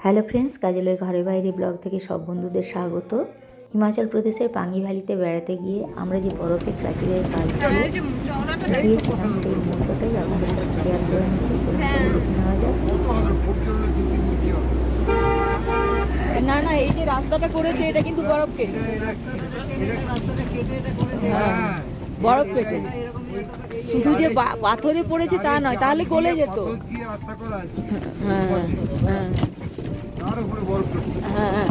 Hello friends, কাজলের ঘরে বাইরে ব্লগ থেকে সব বন্ধুদের স্বাগত। হিমাচল প্রদেশের পাঙ্গি ভ্যালিতে বেড়াতে গিয়ে আমরা যে বরফের প্রাচীরের কাছ দিয়ে গিয়েছিলাম সেই মুহূর্তটাই আপনাদের সাথে শেয়ার করে নিচ্ছি। চলুন তাহলে দেখে নেওয়া যাক। না না, এই যে রাস্তাটা করেছে এটা কিন্তু বরফ কেটে, বরফ কেটে শুধু যে পাথরে পড়েছে তা নয়, তাহলে গলে যেত। হ্যাঁ হ্যাঁ হ্যাঁ।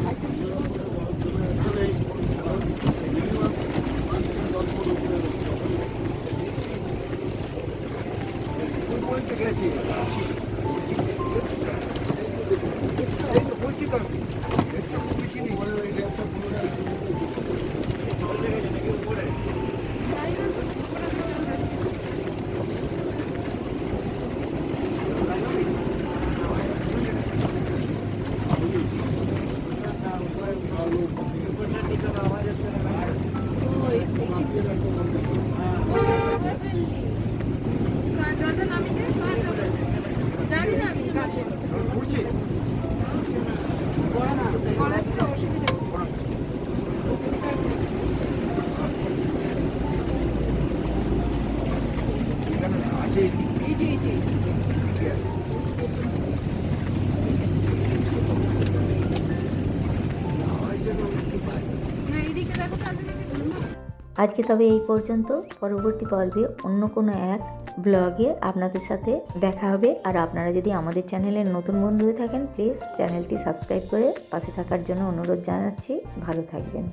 আজকে তবে এই পর্যন্ত। পরবর্তী পর্বে অন্য কোনো এক ব্লগে আপনাদের সাথে দেখা হবে। আর আপনারা যদি আমাদের চ্যানেলের নতুন বন্ধু হয়ে থাকেন, প্লিজ চ্যানেলটি সাবস্ক্রাইব করে পাশে থাকার জন্য অনুরোধ জানাচ্ছি। ভালো থাকবেন।